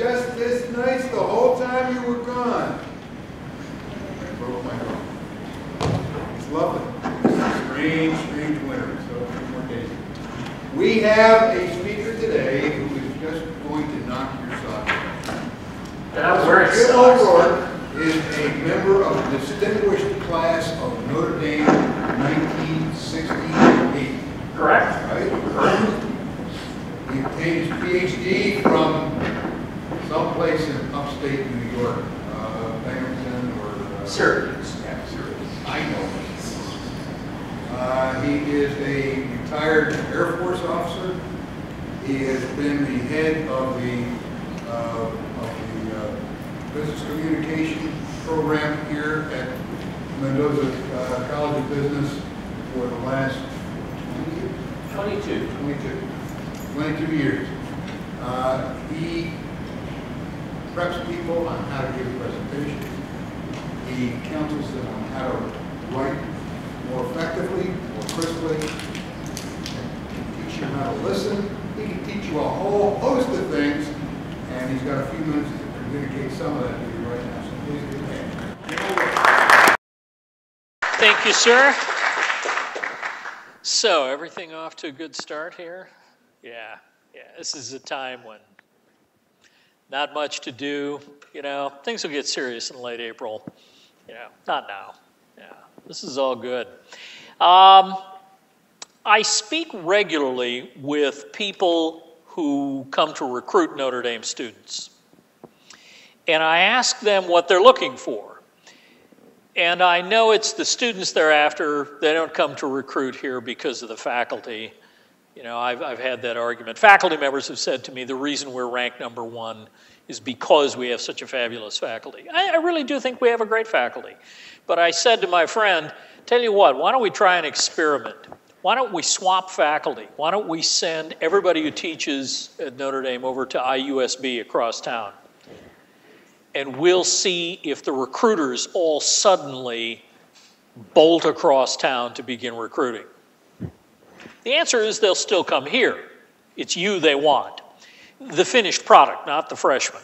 just this nice the whole time you were gone. I broke my arm. It's lovely. It's a strange, strange winter, so a few more days. We have a speaker today who is just going to knock your socks off. Jim O'Rourke is a member of the distinguished class of Notre Dame 1968. Correct. Right? Correct. He obtained his PhD from someplace in upstate New York, Binghamton or Syracuse. Yeah, Syracuse. I know. He is a retired Air Force officer. He has been the head of the business communication program here at Mendoza College of Business for the last 22 years. He preps people on how to give presentations. He counsels them on how to write more effectively, more crisply. He can teach you how to listen. He can teach you a whole host of things, and he's got a few minutes to communicate some of that to you right now. So please give him a hand. Thank you, sir. So, everything off to a good start here? Yeah. This is a time when not much to do. You know, things will get serious in late April. You know, not now. Yeah, this is all good. I speak regularly with people who come to recruit Notre Dame students. And I ask them what they're looking for. And I know it's the students they're after. They don't come to recruit here because of the faculty. You know, I've had that argument. Faculty members have said to me, the reason we're ranked #1 is because we have such a fabulous faculty. I really do think we have a great faculty. But I said to my friend, tell you what, why don't we try an experiment? Why don't we swap faculty? Why don't we send everybody who teaches at Notre Dame over to IUSB across town? And we'll see if the recruiters all suddenly bolt across town to begin recruiting. The answer is they'll still come here. It's you they want. The finished product, not the freshman.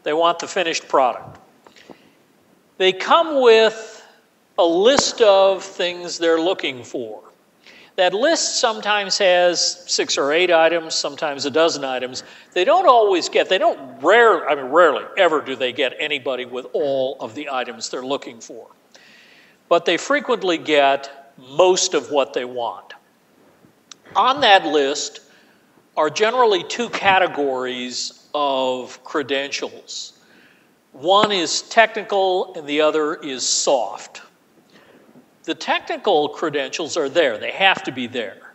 They want the finished product. They come with a list of things they're looking for. That list sometimes has 6 or 8 items, sometimes a dozen items. They don't always get, rarely ever do they get anybody with all of the items they're looking for. But they frequently get most of what they want. On that list are generally 2 categories of credentials. One is technical and the other is soft. The technical credentials are there. They have to be there.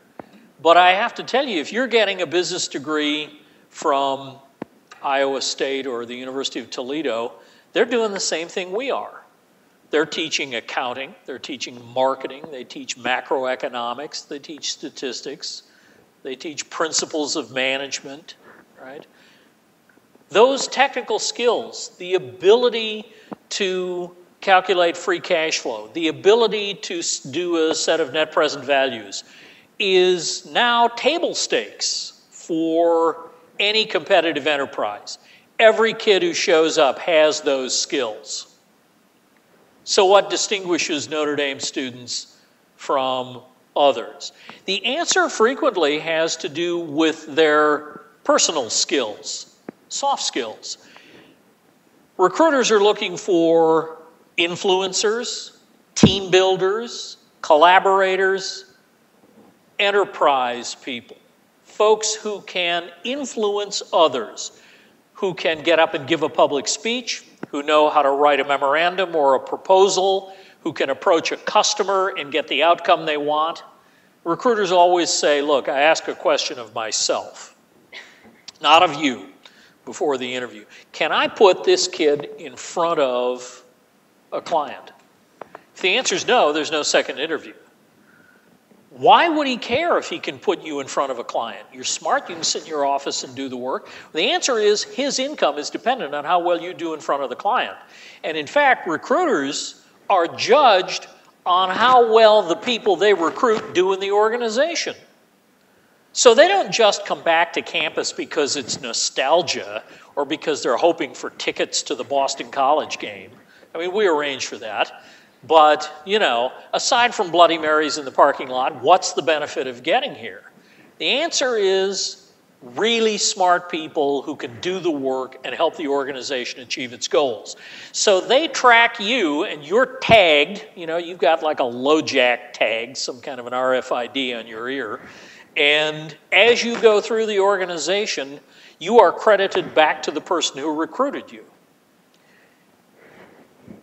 But I have to tell you, if you're getting a business degree from Iowa State or the University of Toledo, they're doing the same thing we are. They're teaching accounting, they're teaching marketing, they teach macroeconomics, they teach statistics, they teach principles of management, right? Those technical skills, the ability to calculate free cash flow, the ability to do a set of net present values is now table stakes for any competitive enterprise. Every kid who shows up has those skills. So what distinguishes Notre Dame students from others? The answer frequently has to do with their personal skills, soft skills. Recruiters are looking for influencers, team builders, collaborators, enterprise people, folks who can influence others, who can get up and give a public speech, who know how to write a memorandum or a proposal, who can approach a customer and get the outcome they want. Recruiters always say, look, I ask a question of myself, not of you, before the interview. Can I put this kid in front of a client? If the answer is no, there's no second interview. Why would he care if he can put you in front of a client? You're smart, you can sit in your office and do the work. The answer is his income is dependent on how well you do in front of the client. And in fact, recruiters are judged on how well the people they recruit do in the organization. So they don't just come back to campus because it's nostalgia or because they're hoping for tickets to the Boston College game. I mean, we arrange for that. But, you know, aside from Bloody Marys in the parking lot, what's the benefit of getting here? The answer is really smart people who can do the work and help the organization achieve its goals. So they track you, and you're tagged. You know, you've got like a LoJack tag, some kind of an RFID on your ear. And as you go through the organization, you are credited back to the person who recruited you.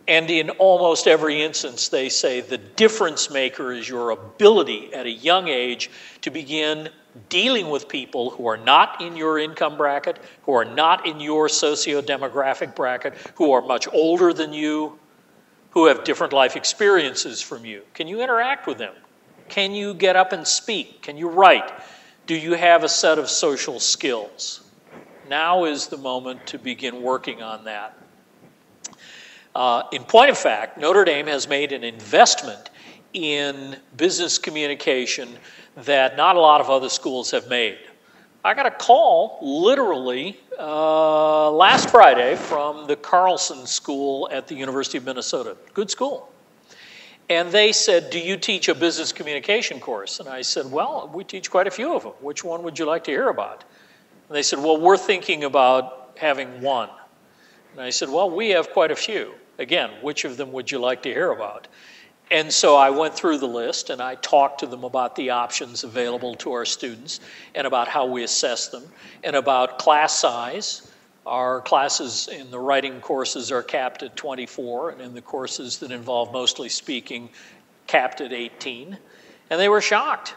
And in almost every instance, they say the difference maker is your ability at a young age to begin dealing with people who are not in your income bracket, who are not in your socio-demographic bracket, who are much older than you, who have different life experiences from you. Can you interact with them? Can you get up and speak? Can you write? Do you have a set of social skills? Now is the moment to begin working on that. In point of fact, Notre Dame has made an investment in business communication that not a lot of other schools have made. I got a call literally last Friday from the Carlson School at the University of Minnesota. Good school. And they said, do you teach a business communication course? And I said, well, we teach quite a few of them. Which one would you like to hear about? And they said, well, we're thinking about having one. And I said, well, we have quite a few. Again, which of them would you like to hear about? And so I went through the list and I talked to them about the options available to our students and about how we assess them and about class size. Our classes in the writing courses are capped at 24, and in the courses that involve mostly speaking, capped at 18. And they were shocked.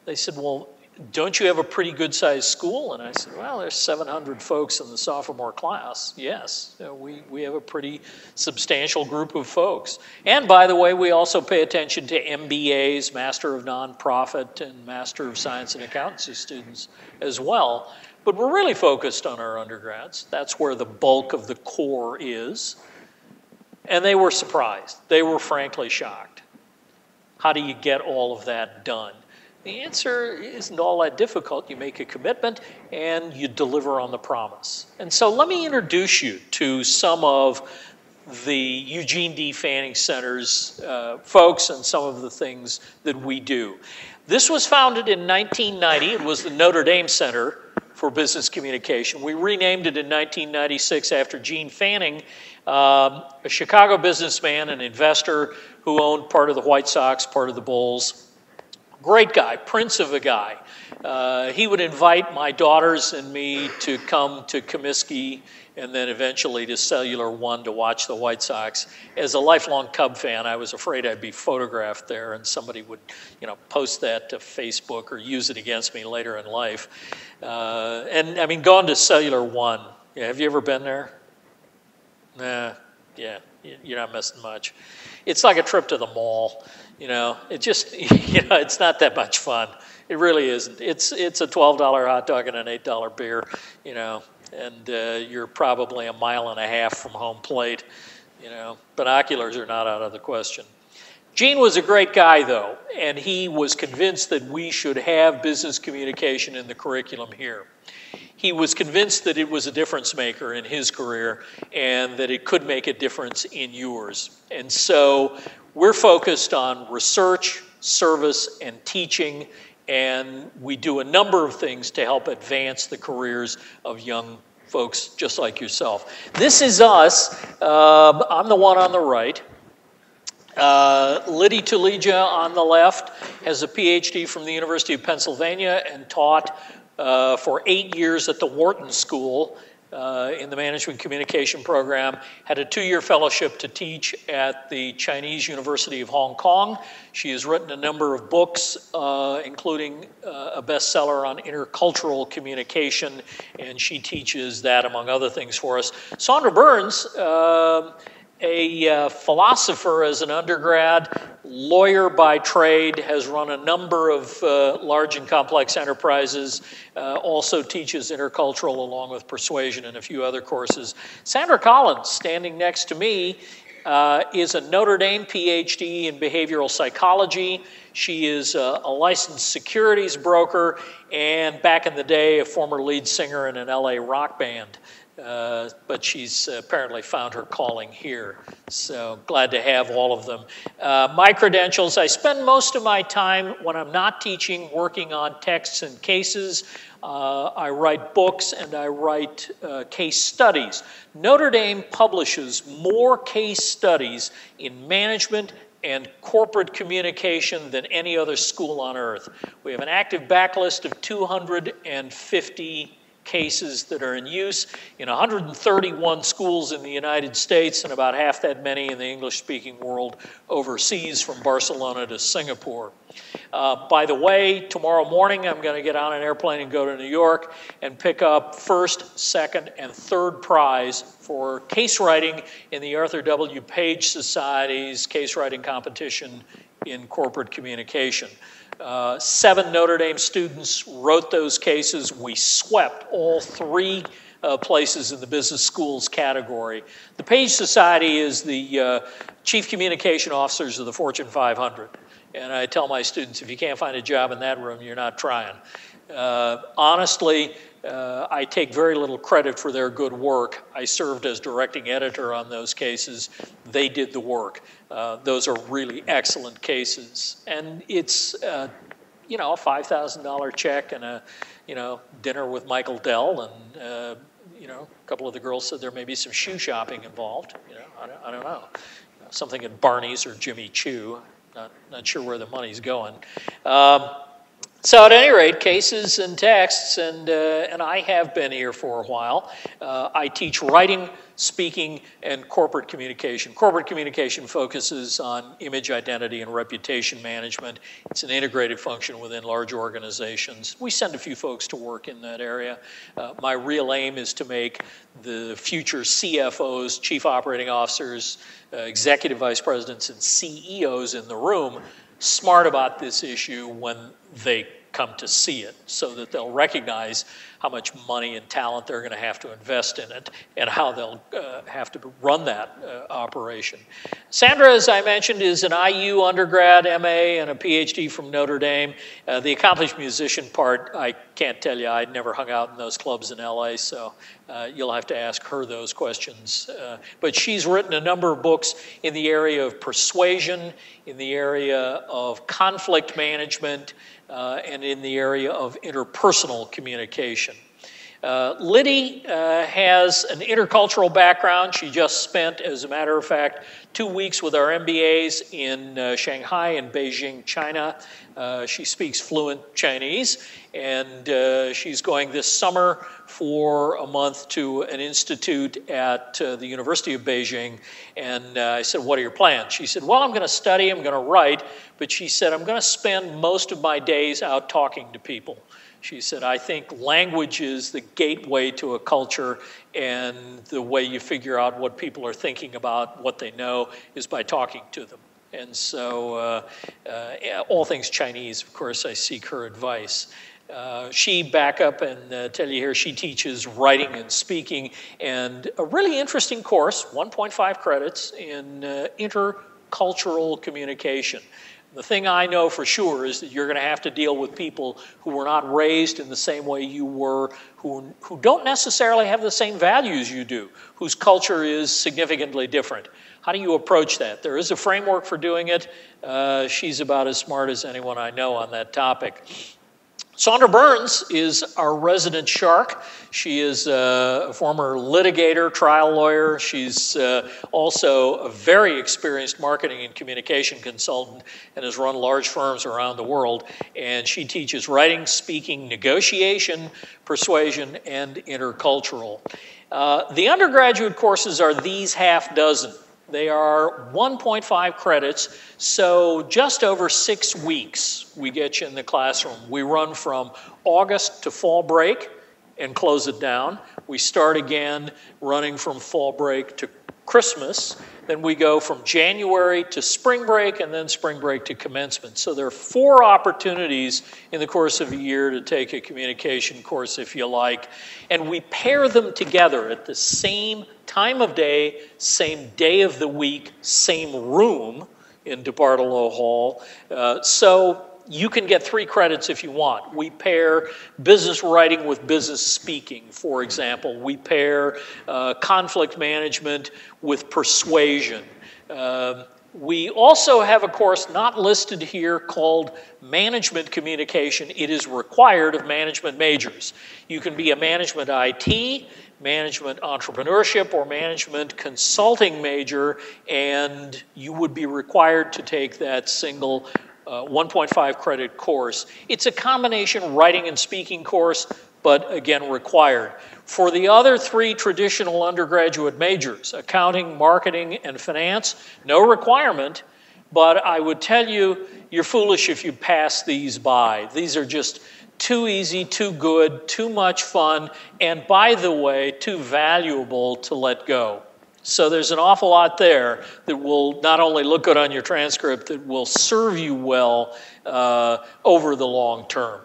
They said, well, don't you have a pretty good-sized school? And I said, well, there's 700 folks in the sophomore class. Yes, we have a pretty substantial group of folks. And by the way, we also pay attention to MBAs, Master of Nonprofit, and Master of Science and Accountancy students as well. But we're really focused on our undergrads. That's where the bulk of the core is. And they were surprised. They were frankly shocked. How do you get all of that done? The answer isn't all that difficult. You make a commitment and you deliver on the promise. And so let me introduce you to some of the Eugene D. Fanning Center's folks and some of the things that we do. This was founded in 1990. It was the Notre Dame Center for Business Communication. We renamed it in 1996 after Gene Fanning, a Chicago businessman and investor who owned part of the White Sox, part of the Bulls. Great guy, prince of a guy. He would invite my daughters and me to come to Comiskey and then eventually to Cellular One to watch the White Sox. As a lifelong Cub fan, I was afraid I'd be photographed there and somebody would, post that to Facebook or use it against me later in life. And I mean, going to Cellular One, have you ever been there? Nah, yeah, you're not missing much. It's like a trip to the mall. It just, it's not that much fun. It really isn't. It's a $12 hot dog and an $8 beer, and you're probably a mile and a half from home plate. Binoculars are not out of the question. Gene was a great guy, though, and he was convinced that we should have business communication in the curriculum here. He was convinced that it was a difference maker in his career and that it could make a difference in yours. And so we're focused on research, service, and teaching, and we do a number of things to help advance the careers of young folks just like yourself. This is us. I'm the one on the right. Liddy Tulija on the left has a PhD from the University of Pennsylvania and taught for 8 years at the Wharton School in the Management Communication program, had a 2-year fellowship to teach at the Chinese University of Hong Kong. She has written a number of books, including a bestseller on intercultural communication, and she teaches that, among other things, for us. Sandra Burns, a philosopher as an undergrad, lawyer by trade, has run a number of large and complex enterprises, also teaches intercultural along with persuasion and a few other courses. Sandra Collins, standing next to me, is a Notre Dame PhD in behavioral psychology. She is a licensed securities broker, and back in the day, a former lead singer in an LA rock band. But she's apparently found her calling here. So glad to have all of them. My credentials, I spend most of my time when I'm not teaching working on texts and cases. I write books and I write case studies. Notre Dame publishes more case studies in management and corporate communication than any other school on earth. We have an active backlist of 250 cases that are in use in 131 schools in the United States and about half that many in the English-speaking world overseas from Barcelona to Singapore. By the way, tomorrow morning I'm going to get on an airplane and go to New York and pick up first, second, and third prize for case writing in the Arthur W. Page Society's case writing competition in corporate communication. 7 Notre Dame students wrote those cases. We swept all 3 places in the business schools category. The Page Society is the chief communication officers of the Fortune 500. And I tell my students, if you can't find a job in that room, you're not trying. Honestly, I take very little credit for their good work. I served as directing editor on those cases. They did the work. Those are really excellent cases. And it's, you know, a $5,000 check and a, you know, dinner with Michael Dell. And, you know, a couple of the girls said there may be some shoe shopping involved. You know, I don't know. Something at Barney's or Jimmy Choo. Not sure where the money's going. So at any rate, cases and texts, and I have been here for a while. I teach writing, speaking, and corporate communication. Corporate communication focuses on image, identity, and reputation management. It's an integrated function within large organizations. We send a few folks to work in that area. My real aim is to make the future CFOs, chief operating officers, executive vice presidents, and CEOs in the room smart about this issue when they come to see it, so that they'll recognize how much money and talent they're going to have to invest in it and how they'll have to run that operation. Sandra, as I mentioned, is an IU undergrad, MA, and a PhD from Notre Dame. The accomplished musician part, I can't tell you. I'd never hung out in those clubs in LA, so you'll have to ask her those questions. But she's written a number of books in the area of persuasion, in the area of conflict management, and in the area of interpersonal communication. Liddy has an intercultural background. She just spent, as a matter of fact, 2 weeks with our MBAs in Shanghai and Beijing, China. She speaks fluent Chinese, and she's going this summer for a month to an institute at the University of Beijing. And I said, what are your plans? She said, well, I'm going to study, I'm going to write, but she said, I'm going to spend most of my days out talking to people. She said, I think language is the gateway to a culture, and the way you figure out what people are thinking about, what they know, is by talking to them. And so all things Chinese, of course, I seek her advice. She, back up and tell you here, she teaches writing and speaking, and a really interesting course, 1.5 credits, in intercultural communication. The thing I know for sure is that you're going to have to deal with people who were not raised in the same way you were, who don't necessarily have the same values you do, whose culture is significantly different. How do you approach that? There is a framework for doing it. She's about as smart as anyone I know on that topic. Sandra Burns is our resident shark. She is a former litigator, trial lawyer. She's also a very experienced marketing and communication consultant and has run large firms around the world. And she teaches writing, speaking, negotiation, persuasion, and intercultural. The undergraduate courses are these half dozen. They are 1.5 credits, so just over 6 weeks we get you in the classroom. We run from August to fall break and close it down. We start again running from fall break to Christmas. Then we go from January to spring break, and then spring break to commencement. So there are 4 opportunities in the course of a year to take a communication course, if you like. And we pair them together at the same time of day, same day of the week, same room in DeBartolo Hall. So you can get 3 credits if you want. We pair business writing with business speaking, for example. We pair conflict management with persuasion. We also have a course not listed here called Management Communication. It is required of management majors. You can be a management IT, management entrepreneurship, or management consulting major, and you would be required to take that single 1.5 credit course. It's a combination writing and speaking course, but again, required. For the other 3 traditional undergraduate majors, accounting, marketing, and finance, no requirement, but I would tell you, you're foolish if you pass these by. These are just too easy, too good, too much fun, and by the way, too valuable to let go. So there's an awful lot there that will not only look good on your transcript, it will serve you well over the long term.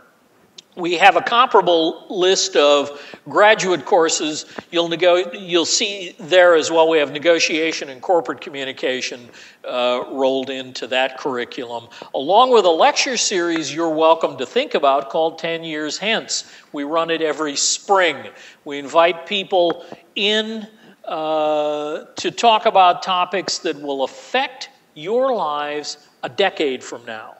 We have a comparable list of graduate courses. You'll see there as well we have negotiation and corporate communication rolled into that curriculum, along with a lecture series you're welcome to think about called 10 Years Hence. We run it every spring. We invite people in to talk about topics that will affect your lives a decade from now.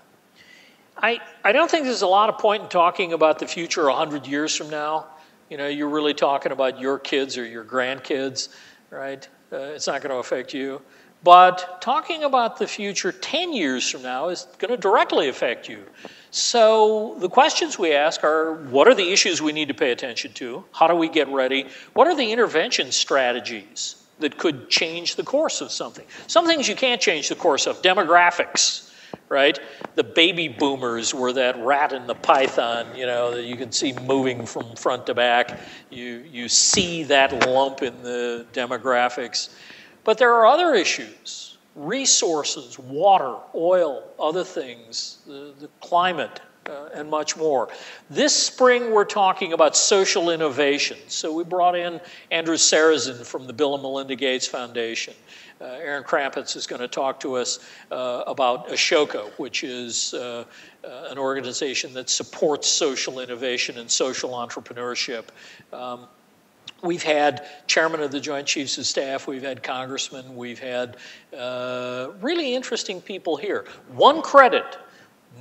I don't think there's a lot of point in talking about the future 100 years from now. You know, you're really talking about your kids or your grandkids, right? It's not going to affect you. But talking about the future 10 years from now is going to directly affect you. So the questions we ask are, what are the issues we need to pay attention to? How do we get ready? What are the intervention strategies that could change the course of something? Some things you can't change the course of. Demographics, right? The baby boomers were that rat in the python, you know, that you can see moving from front to back. You see that lump in the demographics. But there are other issues, resources, water, oil, other things, the climate, and much more. This spring, we're talking about social innovation. So we brought in Andrew Sarrazin from the Bill and Melinda Gates Foundation. Aaron Krampitz is going to talk to us about Ashoka, which is an organization that supports social innovation and social entrepreneurship. We've had chairman of the Joint Chiefs of Staff, we've had congressmen, we've had really interesting people here. 1 credit,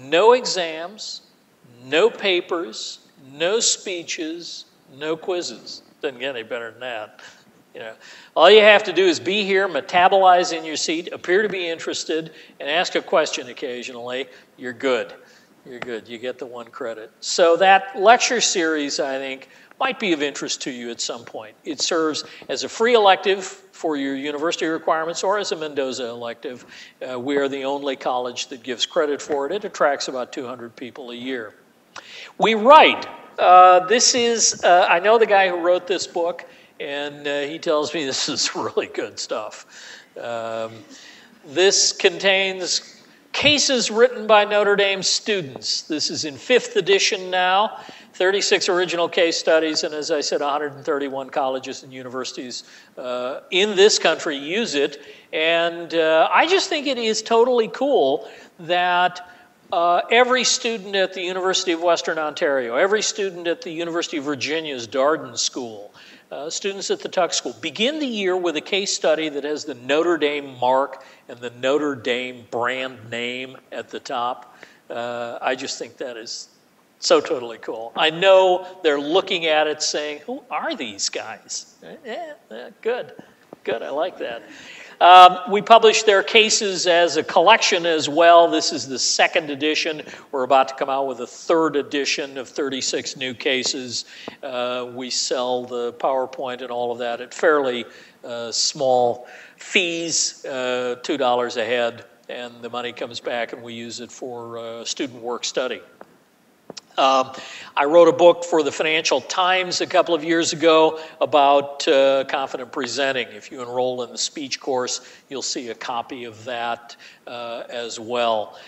no exams, no papers, no speeches, no quizzes. Doesn't get any better than that. You know, all you have to do is be here, metabolize in your seat, appear to be interested, and ask a question occasionally. You're good. You're good. You get the 1 credit. So that lecture series, I think, might be of interest to you at some point. It serves as a free elective for your university requirements or as a Mendoza elective. We are the only college that gives credit for it. It attracts about 200 people a year. We write. This is, I know the guy who wrote this book, and he tells me this is really good stuff. This contains cases written by Notre Dame students. This is in 5th edition now. 36 original case studies, and as I said, 131 colleges and universities in this country use it. And I just think it is totally cool that every student at the University of Western Ontario, every student at the University of Virginia's Darden School, students at the Tuck School, begin the year with a case study that has the Notre Dame mark and the Notre Dame brand name at the top. I just think that is so totally cool. I know they're looking at it saying, who are these guys? Good, I like that. We publish their cases as a collection as well. This is the 2nd edition. We're about to come out with a 3rd edition of 36 new cases. We sell the PowerPoint and all of that at fairly small fees, $2 a head, and the money comes back and we use it for student work study. I wrote a book for the Financial Times a couple of years ago about confident presenting. If you enroll in the speech course, you'll see a copy of that as well.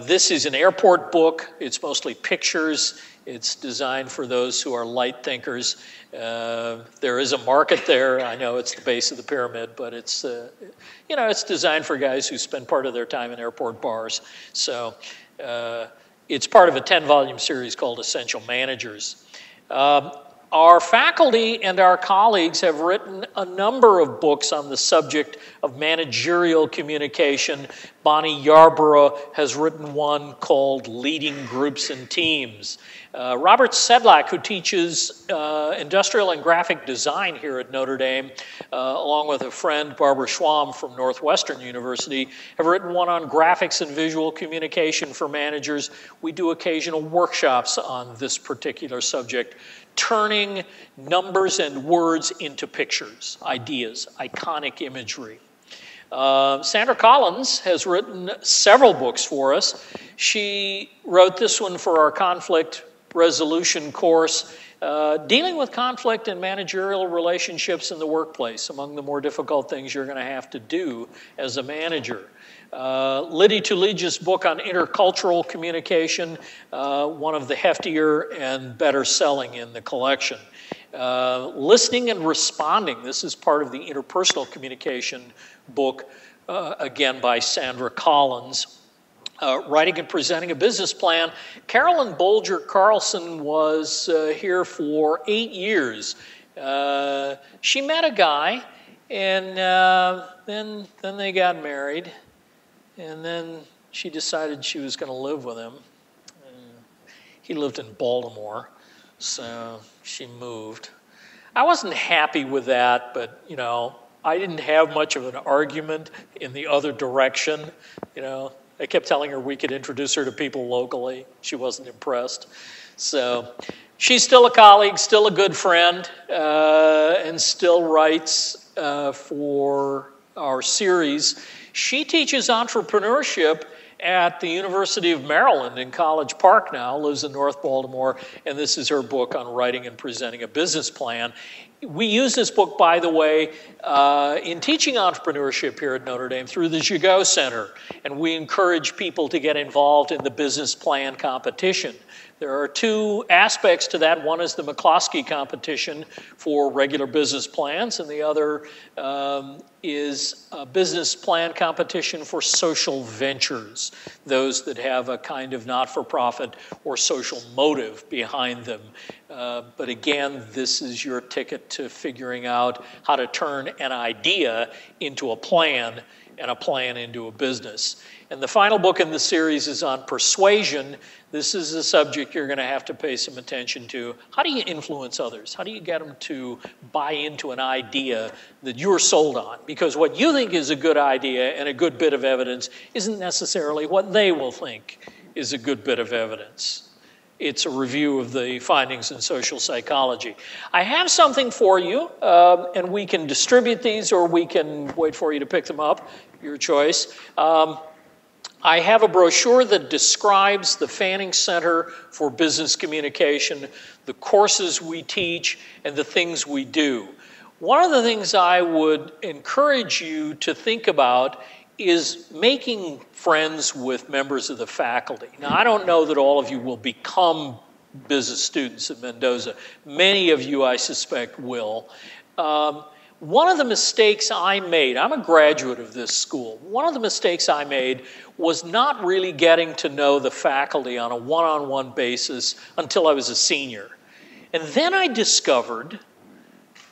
This is an airport book. It's mostly pictures. It's designed for those who are light thinkers. There is a market there. I know it's the base of the pyramid, but it's, it's designed for guys who spend part of their time in airport bars. So it's part of a 10-volume series called Essential Managers. Our faculty and our colleagues have written a number of books on the subject of managerial communication. Bonnie Yarborough has written one called Leading Groups and Teams. Robert Sedlak, who teaches industrial and graphic design here at Notre Dame, along with a friend, Barbara Schwam from Northwestern University, have written one on graphics and visual communication for managers. We do occasional workshops on this particular subject, turning numbers and words into pictures, ideas, iconic imagery. Sandra Collins has written several books for us. She wrote this one for our conflict resolution course, dealing with conflict and managerial relationships in the workplace, among the more difficult things you're going to have to do as a manager. Liddy Tuleja's book on intercultural communication, one of the heftier and better selling in the collection. Listening and responding, this is part of the interpersonal communication book, again by Sandra Collins. Writing and presenting a business plan. Carolyn Bolger Carlson was here for 8 years. She met a guy, and then they got married, and then she decided she was going to live with him. He lived in Baltimore, so she moved. I wasn't happy with that, but I didn't have much of an argument in the other direction. I kept telling her we could introduce her to people locally. She wasn't impressed. So she's still a colleague, still a good friend, and still writes for our series. She teaches entrepreneurship at the University of Maryland in College Park now, lives in North Baltimore, and this is her book on writing and presenting a business plan. We use this book, by the way, in teaching entrepreneurship here at Notre Dame through the Gigot Center, and we encourage people to get involved in the business plan competition. There are two aspects to that. One is the McCloskey competition for regular business plans, and the other is a business plan competition for social ventures, those that have a kind of not-for-profit or social motive behind them. But again, this is your ticket to figuring out how to turn an idea into a plan and a plan into a business. And the final book in the series is on persuasion. This is a subject you're going to have to pay some attention to. How do you influence others? How do you get them to buy into an idea that you're sold on? Because what you think is a good idea and a good bit of evidence isn't necessarily what they will think is a good bit of evidence. It's a review of the findings in social psychology. I have something for you, and we can distribute these or we can wait for you to pick them up, your choice. I have a brochure that describes the Fanning Center for Business Communication, the courses we teach, and the things we do. One of the things I would encourage you to think about is making friends with members of the faculty. Now, I don't know that all of you will become business students at Mendoza. Many of you, I suspect, will. One of the mistakes I made, I'm a graduate of this school, one of the mistakes I made was not really getting to know the faculty on a one-on-one basis until I was a senior. And then I discovered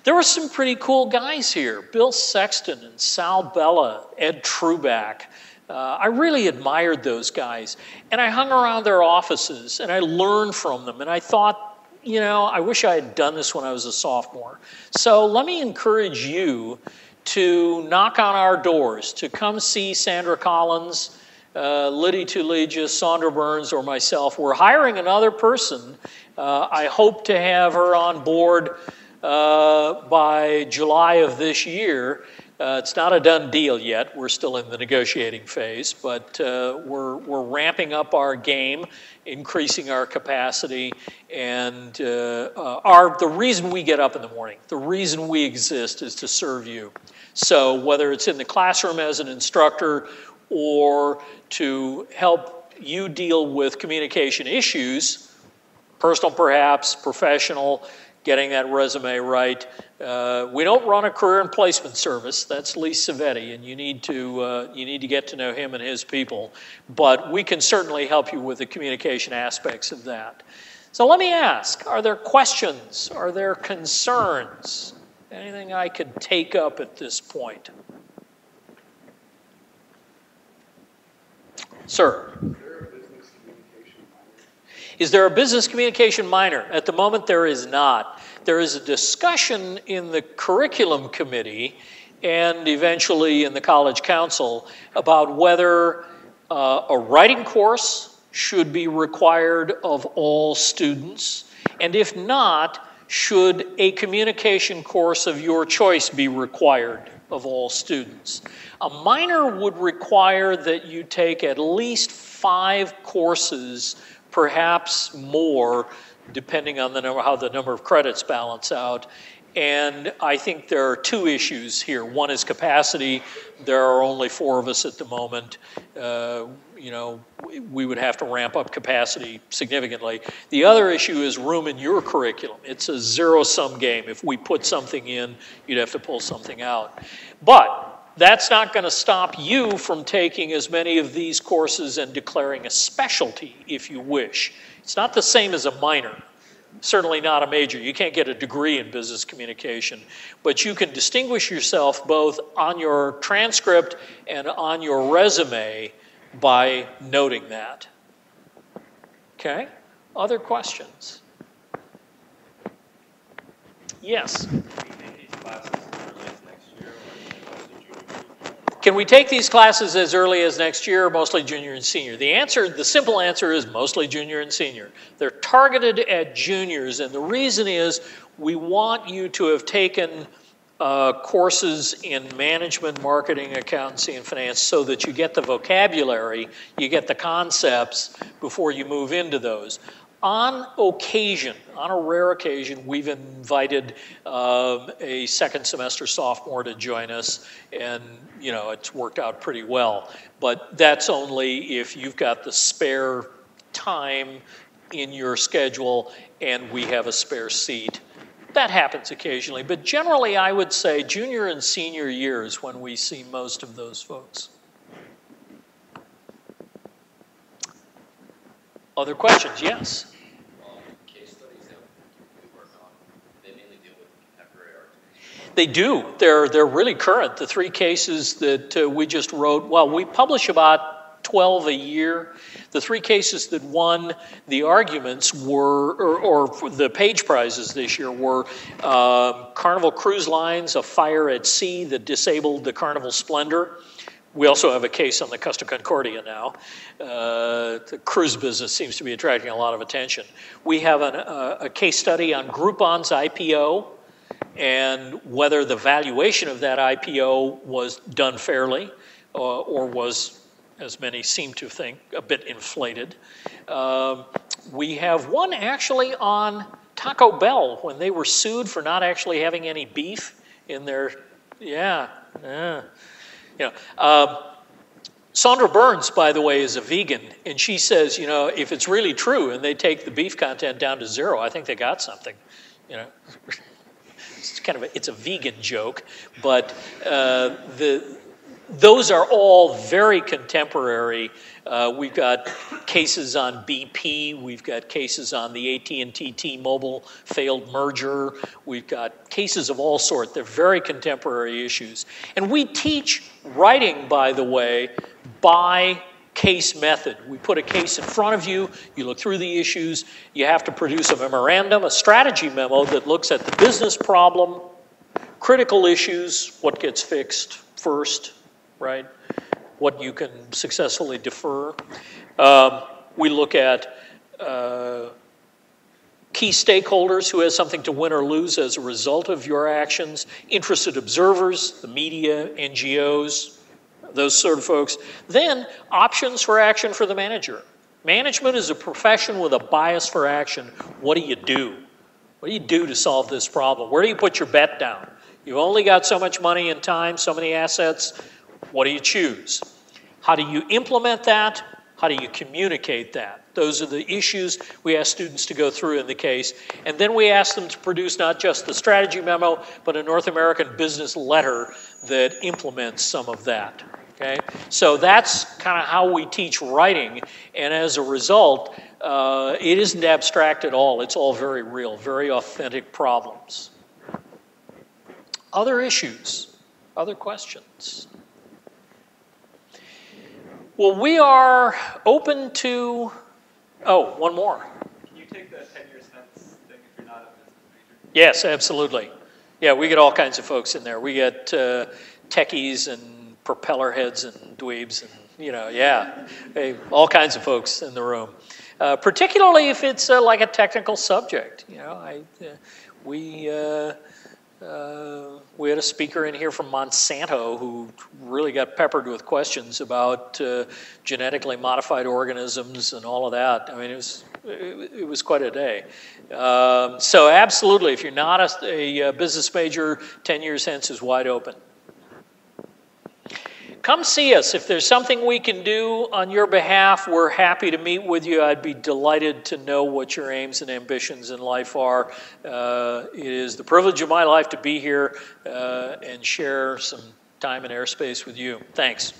there were some pretty cool guys here. Bill Sexton and Sal Bella, Ed Truback. I really admired those guys. And I hung around their offices and I learned from them. And I thought, I wish I had done this when I was a sophomore. So let me encourage you to knock on our doors, to come see Sandra Collins, Liddy Tuleja, Sandra Burns, or myself. We're hiring another person. I hope to have her on board by July of this year. It's not a done deal yet. We're still in the negotiating phase, but we're ramping up our game, increasing our capacity, and the reason we get up in the morning, the reason we exist is to serve you. So whether it's in the classroom as an instructor or to help you deal with communication issues, personal perhaps, professional, getting that resume right. We don't run a career and placement service. That's Lee Savetti, and you need to get to know him and his people. But we can certainly help you with the communication aspects of that. So let me ask, are there questions? Are there concerns? Anything I could take up at this point? Sir? Is there a business communication minor? At the moment, there is not. There is a discussion in the curriculum committee and eventually in the college council about whether a writing course should be required of all students, and if not, should a communication course of your choice be required of all students. A minor would require that you take at least 5 courses, perhaps more, depending on how the number of credits balance out. And I think there are 2 issues here. One is capacity. There are only 4 of us at the moment. We would have to ramp up capacity significantly. The other issue is room in your curriculum. It's a zero-sum game. If we put something in, you'd have to pull something out. But that's not going to stop you from taking as many of these courses and declaring a specialty if you wish. It's not the same as a minor. Certainly not a major. You can't get a degree in business communication, but you can distinguish yourself both on your transcript and on your resume by noting that. Okay? Other questions? Yes? Can we take these classes as early as next year or mostly junior and senior? The simple answer is mostly junior and senior. They're targeted at juniors, and the reason is we want you to have taken courses in management, marketing, accountancy, and finance so that you get the vocabulary, you get the concepts before you move into those. On occasion, on a rare occasion, we've invited a second semester sophomore to join us, and it's worked out pretty well. But that's only if you've got the spare time in your schedule and we have a spare seat. That happens occasionally, but generally I would say junior and senior years when we see most of those folks. Other questions? Yes? Case studies that we work on, they mainly deal with contemporary art. They do. They're really current. The 3 cases that we just wrote, well, we publish about 12 a year. The 3 cases that won the arguments were, or the page prizes this year were Carnival Cruise Lines, a fire at sea that disabled the Carnival Splendor. We also have a case on the Costa Concordia now. The cruise business seems to be attracting a lot of attention. We have a case study on Groupon's IPO and whether the valuation of that IPO was done fairly or was, as many seem to think, a bit inflated. We have one actually on Taco Bell when they were sued for not actually having any beef in their, Sandra Burns, by the way, is a vegan, and she says, if it's really true and they take the beef content down to 0, I think they got something. It's a vegan joke, but those are all very contemporary. We've got cases on BP. We've got cases on the AT&T T-Mobile failed merger. We've got cases of all sorts. They're very contemporary issues. And we teach writing, by the way, by case method. We put a case in front of you. You look through the issues. You have to produce a memorandum, a strategy memo that looks at the business problem, critical issues, what gets fixed first, right? What you can successfully defer. We look at key stakeholders who has something to win or lose as a result of your actions, interested observers, the media, NGOs, those sort of folks. Then, options for action for the manager. Management is a profession with a bias for action. What do you do? What do you do to solve this problem? Where do you put your bet down? You've only got so much money and time, so many assets. What do you choose? How do you implement that? How do you communicate that? Those are the issues we ask students to go through in the case. And then we ask them to produce not just the strategy memo, but a North American business letter that implements some of that. Okay? So that's kind of how we teach writing. And as a result, it isn't abstract at all. It's all very real, very authentic problems. Other issues? Other questions? Well, we are open to, oh, one more. Can you take the 10-year sense thing if you're not a business major? Yes, absolutely. Yeah, we get all kinds of folks in there. We get techies and propeller heads and dweebs and, you know, yeah, all kinds of folks in the room. Particularly if it's like a technical subject. You know, we had a speaker in here from Monsanto who really got peppered with questions about genetically modified organisms and all of that. I mean, it was quite a day. So absolutely, if you're not a business major, 10 years hence is wide open. Come see us. If there's something we can do on your behalf, we're happy to meet with you. I'd be delighted to know what your aims and ambitions in life are. It is the privilege of my life to be here and share some time and airspace with you. Thanks.